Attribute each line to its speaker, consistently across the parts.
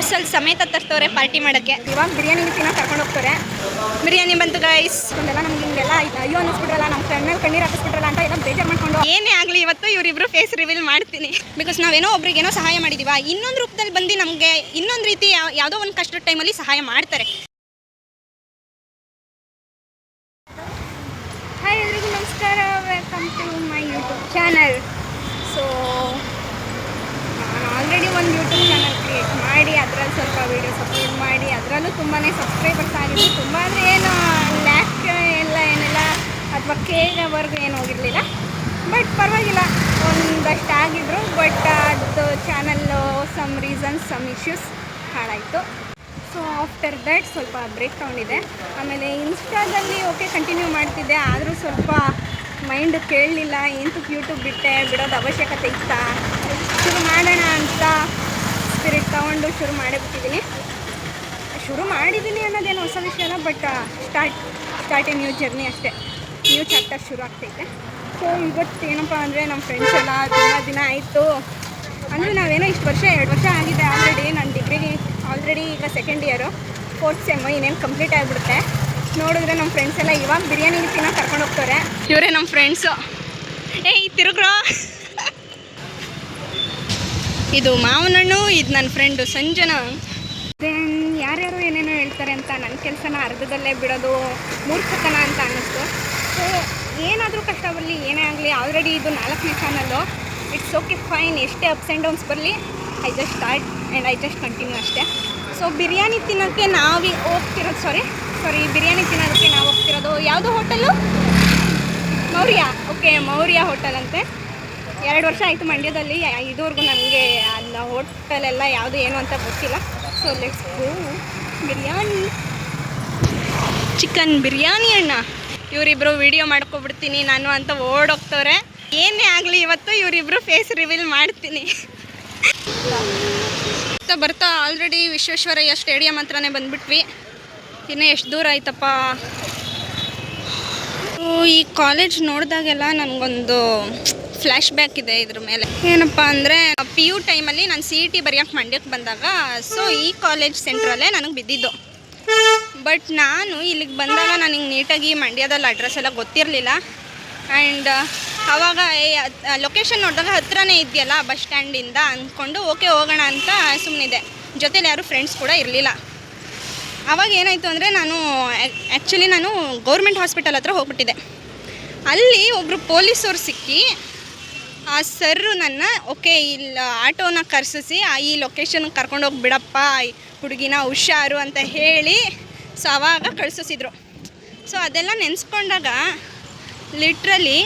Speaker 1: Parcel ಸಮೇತ ತರ್ತವ್ರೆ party ಮಾಡೋಕ್ಕೆ.
Speaker 2: ಇವಾಗ ಬಿರಿಯಾನಿ ತಿನ್ನೋಕೆ ಕರ್ಕೊಂಡು ಹೋಗ್ತಾರೆ.
Speaker 1: ಬಿರಿಯಾನಿ ಬಂತು ಗೈಸ್.
Speaker 2: ಅದೆಲ್ಲ ನಮ್ಗೆ ಹಿಂಗೆಲ್ಲ ಅಯ್ಯೋ ಅನ್ನಿಸ್ಬಿಟ್ರಲ್ಲ, ನಮ್ಮ ಫ್ರೆಂಡ್ ಮೇಲೆ ಕಣ್ಣೀರು ಹಾಕಿಸ್ಬಿಟ್ರಲ್ಲ ಅಂತ ಎಲ್ಲ ಬೇಜಾರು ಮಾಡ್ಕೊಂಡು
Speaker 1: ಏನೇ ಆಗಲಿ ಇವತ್ತು ಇವರಿಬ್ರು ಫೇಸ್ ರಿವೀಲ್ ಮಾಡ್ತೀನಿ. ಬಿಕಾಸ್ ನಾವೇನೋ ಒಬ್ರಿಗೇನೋ ಸಹಾಯ ಮಾಡಿದೀವ, ಇನ್ನೊಂದು ರೂಪದಲ್ಲಿ ಬಂದು ನಮಗೆ ಇನ್ನೊಂದು ರೀತಿ ಯಾವುದೋ ಒಂದು ಕಷ್ಟದ ಟೈಮಲ್ಲಿ ಸಹಾಯ ಮಾಡ್ತಾರೆ.
Speaker 2: ಹಾಯ್ ಎಲ್ರಿಗೂ ನಮಸ್ಕಾರ, welcome to my YouTube channel. So ನಾನು ಆಲ್ರೆಡಿ ಒಂದು ಯೂಟ್ಯೂಬ್ ಚಾನಲ್ ಕ್ರಿಯೇಟ್ ಮಾಡಿ ಅದರಲ್ಲಿ ಸ್ವಲ್ಪ ವೀಡಿಯೋಸ್ ಅಪ್ಲೋಡ್ ಮಾಡಿ ಅದರಲ್ಲೂ ತುಂಬಾ ಸಬ್ಸ್ಕ್ರೈಬರ್ಸ್ ಆಗಿದ್ದು. ತುಂಬ ಅಂದರೆ ಏನು ಲ್ಯಾಕ್ ಎಲ್ಲ ಏನಿಲ್ಲ ಅಥವಾ ಕೇವರೆಗೂ ಏನು ಹೋಗಿರಲಿಲ್ಲ, ಬಟ್ ಪರವಾಗಿಲ್ಲ, ಒಂದಷ್ಟು ಆಗಿದ್ರು. ಬಟ್ ಅದು channel some reasons, some issues ಹಾಳಾಯಿತು. ಸೊ ಆಫ್ಟರ್ ದ್ಯಾಟ್ ಸ್ವಲ್ಪ ಬ್ರೇಕ್ ತೊಗೊಂಡಿದ್ದೆ. ಆಮೇಲೆ ಇನ್ಸ್ಟಾದಲ್ಲಿ ಓಕೆ ಕಂಟಿನ್ಯೂ ಮಾಡ್ತಿದ್ದೆ, ಆದರೂ ಸ್ವಲ್ಪ ಮೈಂಡ್ ಕೇಳಲಿಲ್ಲ. ಎಂತಕ್ಕೆ ಯೂಟ್ಯೂಬ್ ಬಿಡೋದು ಅವಶ್ಯಕತೆ ಇತ್ತಾ, ಶುರು ಮಾಡೋಣ ಅಂತ ಸ್ಪಿರಿಟ್ ತೊಗೊಂಡು ಶುರು ಮಾಡಿದ್ದೀನಿ ಅನ್ನೋದೇನು ಹೊಸ ವಿಷಯ ಅಲ್ಲ, but start A new journey ಅಷ್ಟೇ, ನ್ಯೂ ಚಾಪ್ಟರ್ ಶುರು ಆಗ್ತೈತೆ. ಸೊ ಇವತ್ತು ಏನಪ್ಪ ಅಂದರೆ ನಮ್ಮ ಫ್ರೆಂಡ್ಸ್ ಎಲ್ಲ ತುಂಬ ದಿನ ಆಯಿತು ಅಂದರೆ ನಾವೇನೋ ಇಷ್ಟು ವರ್ಷ 2 ವರ್ಷ ಆಗಿದೆ ಆಲ್ರೆಡಿ. ನನ್ನ ಡಿಗ್ರಿಗೆ ಆಲ್ರೆಡಿ ಈಗ ಸೆಕೆಂಡ್ ಇಯರು, 4th ಸೆಮ್ಮು ಇನ್ನೇನು ಕಂಪ್ಲೀಟ್ ಆಗಿಬಿಡುತ್ತೆ. ನೋಡಿದ್ರೆ ನಮ್ಮ ಫ್ರೆಂಡ್ಸ್ ಎಲ್ಲ ಇವಾಗ ಬಿರಿಯಾನಿ ತಿನ್ನೋಕೆ ಕರ್ಕೊಂಡು ಹೋಗ್ತಾರೆ.
Speaker 1: ಇವರೇ ನಮ್ಮ ಫ್ರೆಂಡ್ಸು. ಏಯ್ ತಿರುಗ್ರೋ. ಇದು ಮಾವನಣ್ಣು, ಇದು ನನ್ನ ಫ್ರೆಂಡು ಸಂಜನಾ.
Speaker 2: ದೆನ್ ಯಾರ್ಯಾರು ಏನೇನೋ ಹೇಳ್ತಾರೆ ಅಂತ ನನ್ನ ಕೆಲಸನ ಅರ್ಧದಲ್ಲೇ ಬಿಡೋದು ಮೂರ್ಖತನ ಅಂತ ಅನ್ನಿಸ್ತು. ಸೊ ಏನಾದರೂ ಕಷ್ಟ ಬರಲಿ, ಏನೇ ಆಗಲಿ, ಆಲ್ರೆಡಿ ಇದು 4ನೇ ಚಾನಲ್ಲು. ಇಟ್ಸ್ ಓಕೆ, ಫೈನ್, ಎಷ್ಟೇ ಅಪ್ಸ್ ಆ್ಯಂಡ್ ಡೌನ್ಸ್ ಬರಲಿ, I just start and I just continue ಅಷ್ಟೇ. ಸೊ ಬಿರಿಯಾನಿ ತಿನ್ನೋಕ್ಕೆ ಬಿರಿಯಾನಿ ತಿನ್ನೋದಕ್ಕೆ ನಾವು ಹೋಗ್ತಿರೋದು ಯಾವುದೋ hotel, Maurya. Okay, Maurya hotel ಅಂತೆ. 2 ವರ್ಷ ಆಯಿತು ಮಂಡ್ಯದಲ್ಲಿ, ಇದುವರೆಗೂ ನನಗೆ ಅದನ್ನ ಹೋಟೆಲೆಲ್ಲ ಯಾವುದು ಏನು ಅಂತ ಗೊತ್ತಿಲ್ಲ. So let's go. Biryani,
Speaker 1: chicken biryani ಅಣ್ಣ. ಇವರಿಬ್ಬರು ವೀಡಿಯೋ ಮಾಡ್ಕೊಬಿಡ್ತೀನಿ ನಾನು ಅಂತ ಓಡೋಗ್ತವ್ರೆ. ಏನೇ ಆಗಲಿ ಇವತ್ತು ಇವರಿಬ್ಬರು ಫೇಸ್ ರಿವೀಲ್ ಮಾಡ್ತೀನಿ. ಬರ್ತಾ ಆಲ್ರೆಡಿ ವಿಶ್ವೇಶ್ವರಯ್ಯ ಸ್ಟೇಡಿಯಂ ಹತ್ರನೇ ಬಂದುಬಿಟ್ವಿ. ಇನ್ನೂ ಎಷ್ಟು ದೂರ ಆಯ್ತಪ್ಪ. ಈ ಕಾಲೇಜ್ ನೋಡಿದಾಗೆಲ್ಲ ನನಗೊಂದು ಫ್ಲ್ಯಾಶ್ ಬ್ಯಾಕ್ ಇದೆ ಇದ್ರ ಮೇಲೆ. ಏನಪ್ಪ ಅಂದರೆ PU ಟೈಮಲ್ಲಿ ನಾನು CET ಬರೆಯೋಕ್ಕೆ ಮಂಡ್ಯಕ್ಕೆ ಬಂದಾಗ, ಸೊ ಈ ಕಾಲೇಜ್ ಸೆಂಟ್ರಲ್ಲೇ ನನಗೆ ಬಿದ್ದಿದ್ದು. ಬಟ್ ನಾನು ಇಲ್ಲಿಗೆ ಬಂದಾಗ ನನಗೆ ನೀಟಾಗಿ ಮಂಡ್ಯದಲ್ಲಿ ಅಡ್ರೆಸ್ ಎಲ್ಲ ಗೊತ್ತಿರಲಿಲ್ಲ. ಆ್ಯಂಡ್ ಆವಾಗ ಲೊಕೇಶನ್ ನೋಡಿದಾಗ ಹತ್ರನೇ ಇದೆಯಲ್ಲ ಬಸ್ ಸ್ಟ್ಯಾಂಡಿಂದ ಅಂದ್ಕೊಂಡು ಓಕೆ ಹೋಗೋಣ ಅಂತ ಸುಮ್ಮನಿದೆ. ಜೊತೇಲಿ ಯಾರು ಫ್ರೆಂಡ್ಸ್ ಕೂಡ ಇರಲಿಲ್ಲ. ಆವಾಗ ಏನಾಯಿತು ಅಂದರೆ ನಾನು ಗೌರ್ಮೆಂಟ್ ಹಾಸ್ಪಿಟಲ್ ಹತ್ರ ಹೋಗ್ಬಿಟ್ಟಿದ್ದೆ. ಅಲ್ಲಿ ಒಬ್ಬರು ಪೊಲೀಸವ್ರು ಸಿಕ್ಕಿ ಆ ಸರ್ರು ನನ್ನ ಓಕೆ ಇಲ್ಲ ಆಟೋನ ಕರೆಸಿಸಿ ಈ ಲೊಕೇಶನ್ಗೆ ಕರ್ಕೊಂಡೋಗಿ ಬಿಡಪ್ಪ ಹುಡುಗಿನ, ಹುಷಾರು ಅಂತ ಹೇಳಿ ಸೊ ಆವಾಗ ಕಳಿಸಿದ್ರು. ಸೊ ಅದೆಲ್ಲ ನೆನೆಸ್ಕೊಂಡಾಗ ಲಿಟ್ರಲಿ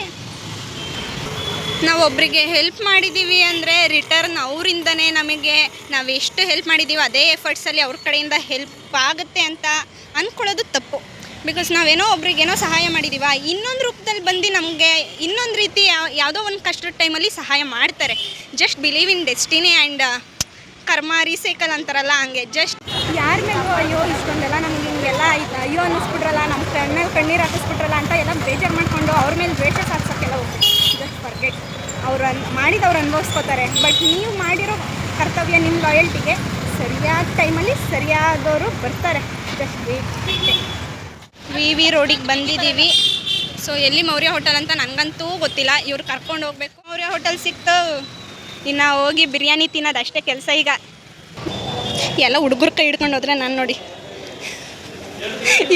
Speaker 1: ನಾವು ಒಬ್ಬರಿಗೆ ಹೆಲ್ಪ್ ಮಾಡಿದ್ದೀವಿ ಅಂದರೆ ರಿಟರ್ನ್ ಅವರಿಂದನೇ ನಮಗೆ ನಾವು ಎಷ್ಟು ಹೆಲ್ಪ್ ಮಾಡಿದ್ದೀವಿ ಅದೇ ಎಫರ್ಟ್ಸಲ್ಲಿ ಅವ್ರ ಕಡೆಯಿಂದ ಹೆಲ್ಪ್ ಆಗುತ್ತೆ ಅಂತ ಅಂದ್ಕೊಳ್ಳೋದು ತಪ್ಪು. ಬಿಕಾಸ್ ನಾವೇನೋ ಒಬ್ರಿಗೇನೋ ಸಹಾಯ ಮಾಡಿದ್ದೀವ, ಇನ್ನೊಂದು ರೂಪದಲ್ಲಿ ಬಂದು ನಮಗೆ ಇನ್ನೊಂದು ರೀತಿ ಯಾವುದೋ ಒಂದು ಕಷ್ಟದ ಟೈಮಲ್ಲಿ ಸಹಾಯ ಮಾಡ್ತಾರೆ. Just believe in destiny and ಕರ್ಮ ರೀಸೈಕಲ್ ಅಂತಾರಲ್ಲ, ಹಂಗೆ ಜಸ್ಟ್
Speaker 2: ಯಾರ ಮೇಲೂ ಅಯ್ಯೋ ಇಷ್ಟೊಂದೆಲ್ಲ ನಮ್ಗೆ ಹಿಂಗೆಲ್ಲ ಅಯ್ಯೋ ಅನ್ನಿಸ್ಬಿಟ್ರಲ್ಲ, ನಮ್ಮ ಫ್ರೆಂಡ್ ಮೇಲೆ ಕಣ್ಣೀರು ಹಾಕಿಸ್ಬಿಟ್ರಲ್ಲ ಅಂತ ಎಲ್ಲ ಬೇಜಾರು ಮಾಡಿಕೊಂಡು ಅವ್ರ ಮೇಲೆ ದ್ವೇಷ ಸಾಧಿಸೋಕ್ಕೆಲ್ಲ ಹೋಗ್ತೀವಿ. Just forget. ಮಾಡಿದವ್ರು ಅನುಭವಿಸ್ಕೋತಾರೆ. ಬಟ್ ನೀವು ಮಾಡಿರೋ ಕರ್ತವ್ಯ, ನಿಮ್ಮ ಲಾಯಲ್ಟಿಗೆ ಸರಿಯಾದ ಟೈಮಲ್ಲಿ ಸರಿಯಾದವರು ಬರ್ತಾರೆ. Just wait.
Speaker 1: ವಿ ರೋಡಿಗೆ ಬಂದಿದ್ದೀವಿ. ಸೊ ಎಲ್ಲಿ ಮೌರ್ಯ ಹೋಟೆಲ್ ಅಂತ ನನಗಂತೂ ಗೊತ್ತಿಲ್ಲ, ಇವ್ರು ಕರ್ಕೊಂಡು ಹೋಗ್ಬೇಕು. ಮೌರ್ಯ ಹೋಟೆಲ್ ಸಿಕ್ತು, ಇನ್ನು ಹೋಗಿ ಬಿರಿಯಾನಿ ತಿನ್ನೋದು ಅಷ್ಟೇ ಕೆಲಸ. ಈಗ ಎಲ್ಲ ಹುಡುಗರ ಕೈ ಹಿಡ್ಕೊಂಡು ಹೋದ್ರೆ ನಾನು ನೋಡಿ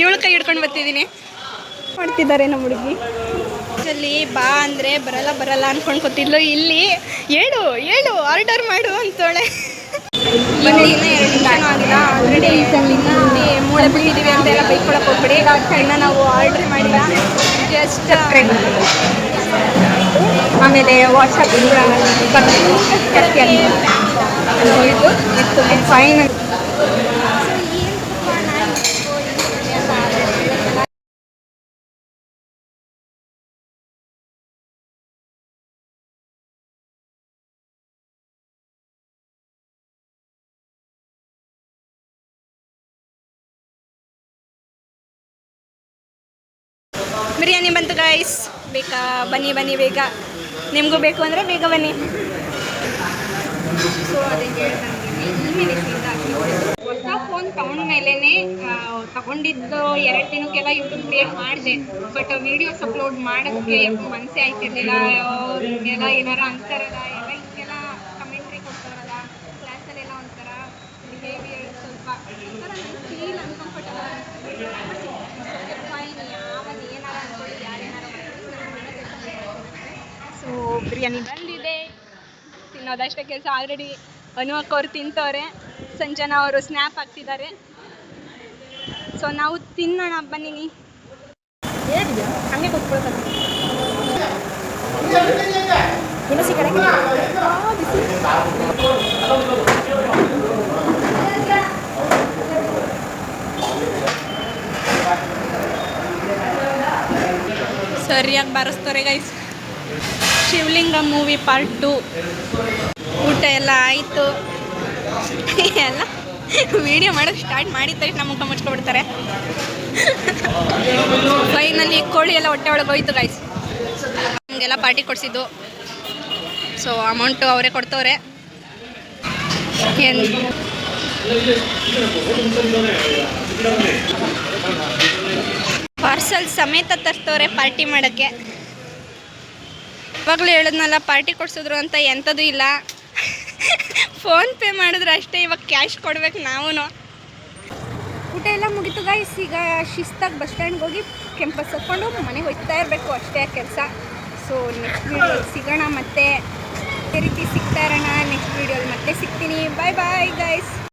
Speaker 1: ಇವಳು ಕೈ ಹಿಡ್ಕೊಂಡು ಬರ್ತಿದ್ದೀನಿ.
Speaker 2: ಮಾಡ್ತಿದ್ದಾರೆ ನಮ್ಮ ಹುಡುಗಿ.
Speaker 1: ಅಲ್ಲಿ ಬಾ ಅಂದರೆ ಬರಲ್ಲ ಅಂದ್ಕೊಂಡು ಗೊತ್ತಿದ್ಲು. ಇಲ್ಲಿ ಹೇಳು ಆರ್ಡರ್ ಮಾಡು ಅಂತೋಳೆ. ಇನ್ನೂ 2 ನಿಮಿಷನೂ ಆಗಿಲ್ಲ, ಆಲ್ರೆಡಿ ಮೂಳೆ ಬಿಟ್ಟಿದ್ದೀವಿ ಅಂತ ಎಲ್ಲ ಬೈಕೊಳಕ್ಕೆ ಹೋಗ್ಬಿಡಿ. ಇನ್ನು ನಾವು ಆರ್ಡ್ರ್ ಮಾಡಿಲ್ಲ, ಜಸ್ಟ್
Speaker 2: ಆಮೇಲೆ ವಾಟ್ಸಪ್ ಇತ್ತು ಫೈನ್.
Speaker 1: ಬಿರಿಯಾನಿ ಬಂತು ಗೈಸ್. ಬೇಕಾ? ಬನ್ನಿ ಬೇಗ. ನಿಮಗೂ ಬೇಕು ಅಂದರೆ ಬೇಗ ಬನ್ನಿ.
Speaker 2: ಸೊ ಅದಕ್ಕೆ ಹೊಸ ಫೋನ್ ತಗೊಂಡ್ಮೇಲೆ ತಗೊಂಡಿದ್ದು 2 ದಿನಕ್ಕೆಲ್ಲ ಯೂಟ್ಯೂಬ್ ಕ್ರಿಯೇಟ್ ಮಾಡಿದೆ. ಬಟ್ ವೀಡಿಯೋಸ್ ಅಪ್ಲೋಡ್ ಮಾಡೋಕ್ಕೆ ಮನಸ್ಸೇ ಆಯ್ತಿರ್ಲಿಲ್ಲ. ಹಿಂಗೆಲ್ಲ ಏನಾರ ಅಂತಾರಲ್ಲ, ಎಲ್ಲ ಹಿಂಗೆಲ್ಲ ಕಮೆಂಟ್ರಿ ಕೊಡ್ತಾರಲ್ಲ, ಕ್ಲಾಸಲ್ಲೆಲ್ಲ ಒಂಥರ ಬಿಹೇವಿಯರ್ ಸ್ವಲ್ಪ ಒಂಥರ ನಂಗೆ ಫೀಲ್ ಅನ್ಕಂಫರ್ಟಬಲ್ ಅನಿಸ್ತಿದೆ. ಫೈನ್, ಯಾವಲ್ಲಿ ಏನಾರ ಅಂದ್ಕೊಳ್ಳಿ, ಯಾರೇನಾರ ಮಾಡ್ಕೊಳ್ಳಿ, ನನ್ನ ಮನೆ ಕೆಲಸ ಮಾಡ್ತಿರುತ್ತೆ. ಸೊ ಬಿರಿಯಾನಿ ಬಂದಿದೆ, ತಿನ್ನೋದಷ್ಟೇ ಕೆಲಸ. ಆಲ್ರೆಡಿ ಅನು ಅಕ್ಕ ಅವ್ರು ತಿಂತವ್ರೆ, ಸಂಜನಾ ಅವರು ಸ್ನ್ಯಾಪ್ ಹಾಕ್ತಿದ್ದಾರೆ. ಸೊ ನಾವು ತಿನ್ನೋಣ ಬನ್ನಿ. ಹಂಗೆ ಕೂತ್ಕೊಳ್ತಾರೆ. ಸರಿಯಾಗಿ ಬಾರಿಸ್ತಾರೆ ಗೈಸ್. ಶಿವಲಿಂಗ ಮೂವಿ ಪಾರ್ಟ್ 2 ಊಟ ಎಲ್ಲ ಆಯಿತು. ಎಲ್ಲ ವಿಡಿಯೋ ಮಾಡೋಕ್ಕೆ ಸ್ಟಾರ್ಟ್ ಮಾಡಿದ ತಕ್ಷಣ ಮುಖ ಮುಚ್ಕೊಬಿಡ್ತಾರೆ. ಫೈನಲ್ಲಿ ಕೋಳಿ ಎಲ್ಲ ಹೊಟ್ಟೆ ಒಳಗೆ ಹೋಯ್ತು ಗೈಸ್. ನಮಗೆಲ್ಲ ಪಾರ್ಟಿ ಕೊಡಿಸಿದ್ದು. ಸೊ ಅಮೌಂಟು ಅವರೇ ಕೊಡ್ತವ್ರೆ. ಪಾರ್ಸಲ್ ಸಮೇತ ತರ್ತವ್ರೆ ಪಾರ್ಟಿ ಮಾಡೋಕ್ಕೆ. ಇವಾಗಲೂ ಹೇಳಿದ್ನಲ್ಲ, ಪಾರ್ಟಿ ಕೊಡಿಸಿದ್ರು ಅಂತ ಎಂಥದ್ದು ಇಲ್ಲ. ಫೋನ್ಪೇ ಮಾಡಿದ್ರೆ ಅಷ್ಟೇ, ಇವಾಗ ಕ್ಯಾಶ್ ಕೊಡ್ಬೇಕು ನಾವು. ಊಟ ಎಲ್ಲ ಮುಗೀತು ಗೈಸ್. ಈಗ ಶಿಸ್ತಾಗಿ ಬಸ್ ಸ್ಟ್ಯಾಂಡ್ಗೆ ಹೋಗಿ ಕೆಂಪಸ್ ಹತ್ಕೊಂಡು ಮನೆಗೆ ಹೋಗ್ತಾ ಇರಬೇಕು, ಅಷ್ಟೇ ಕೆಲಸ. ಸೊ ನೆಕ್ಸ್ಟ್ ವೀಡಿಯೋಲಿ ಸಿಗೋಣ, ಮತ್ತೆ ಇದೇ ರೀತಿ ಸಿಗ್ತಾ ಇರೋಣ. ನೆಕ್ಸ್ಟ್ ವೀಡಿಯೋಲಿ ಮತ್ತೆ ಸಿಗ್ತೀನಿ. ಬಾಯ್ ಬಾಯ್ ಗೈಸ್.